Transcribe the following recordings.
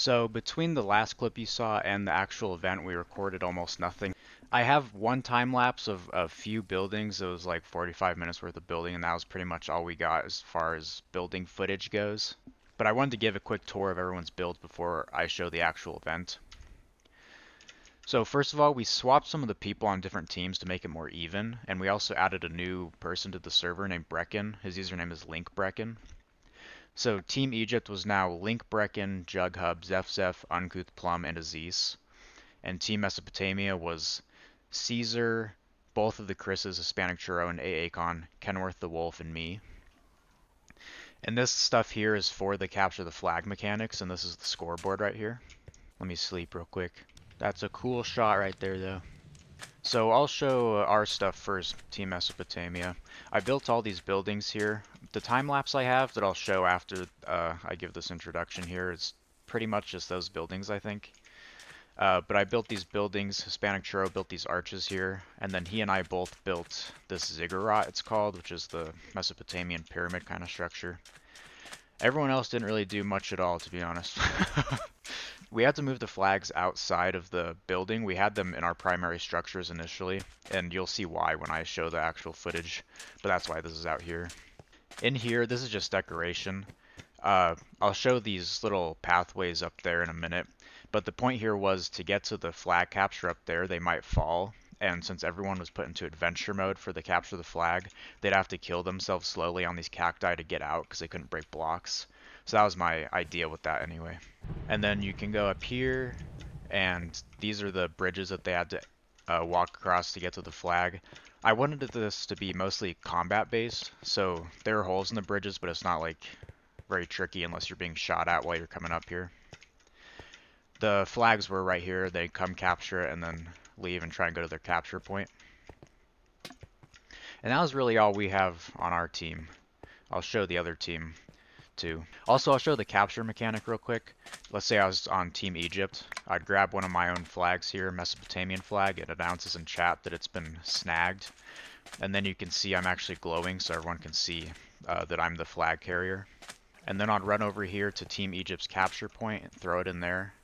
So between the last clip you saw and the actual event, we recorded almost nothing. I have one time lapse of a few buildings. It was like 45 minutes worth of building, and that was pretty much all we got as far as building footage goes. But I wanted to give a quick tour of everyone's build before I show the actual event. So first of all, we swapped some of the people on different teams to make it more even, and we also added a new person to the server named Brecken. His username is Link Brecken. So Team Egypt was now Link Brecken, Jughub, Zef, Uncouth Plum, and Aziz. And Team Mesopotamia was Caesar, both of the Chris's, Hispanic Churro, and Aacon, Kenworth the Wolf, and me. And this stuff here is for the capture the flag mechanics, and this is the scoreboard right here. Let me sleep real quick. That's a cool shot right there, though. So I'll show our stuff first, Team Mesopotamia. I built all these buildings here. The time lapse I have that I'll show after I give this introduction here is pretty much just those buildings, I think. But I built these buildings, Hispanic Churro built these arches here, and then he and I both built this ziggurat, it's called, which is the Mesopotamian pyramid kind of structure. Everyone else didn't really do much at all, to be honest. We had to move the flags outside of the building. We had them in our primary structures initially, and you'll see why when I show the actual footage, but that's why this is out here. In here, this is just decoration. I'll show these little pathways up there in a minute, but the point here was to get to the flag capture up there, they might fall, and since everyone was put into adventure mode for the capture the flag, they'd have to kill themselves slowly on these cacti to get out because they couldn't break blocks. So that was my idea with that anyway. And then you can go up here, and these are the bridges that they had to walk across to get to the flag. I wanted this to be mostly combat based, so there are holes in the bridges, but it's not like very tricky unless you're being shot at while you're coming up here. The flags were right here. They come capture it and then leave and try and go to their capture point. And that was really all we have on our team. I'll show the other team too. Also, I'll show the capture mechanic real quick. Let's say I was on Team Egypt. I'd grab one of my own flags here, Mesopotamian flag. It announces in chat that it's been snagged. And then you can see I'm actually glowing so everyone can see that I'm the flag carrier. And then I'd run over here to Team Egypt's capture point and throw it in there.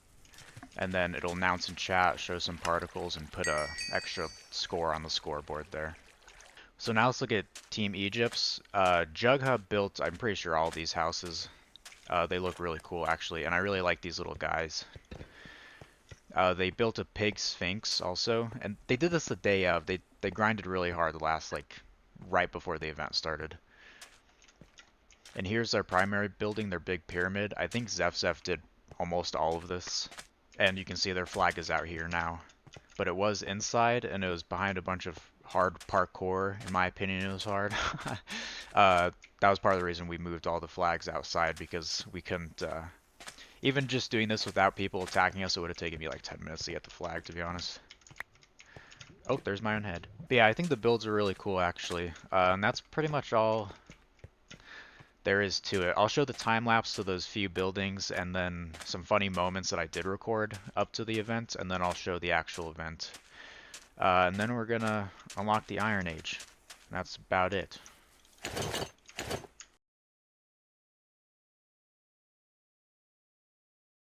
And then it'll announce in chat, show some particles, and put a extra score on the scoreboard there. So now let's look at Team Egypt's. Jughub built, I'm pretty sure, all these houses. They look really cool, actually, and I really like these little guys. They built a pig sphinx also, and they did this the day of. They grinded really hard the last, like, right before the event started. And here's their primary building, their big pyramid. I think Zef did almost all of this. And you can see their flag is out here now. But it was inside, and it was behind a bunch of hard parkour. In my opinion, it was hard. That was part of the reason we moved all the flags outside, because we couldn't... even just doing this without people attacking us, it would have taken me like 10 minutes to get the flag, to be honest. Oh, there's my own head. But yeah, I think the builds are really cool, actually. And that's pretty much all there is to it. I'll show the time lapse to those few buildings and then some funny moments that I did record up to the event, and then I'll show the actual event. And then we're gonna unlock the Iron Age. That's about it.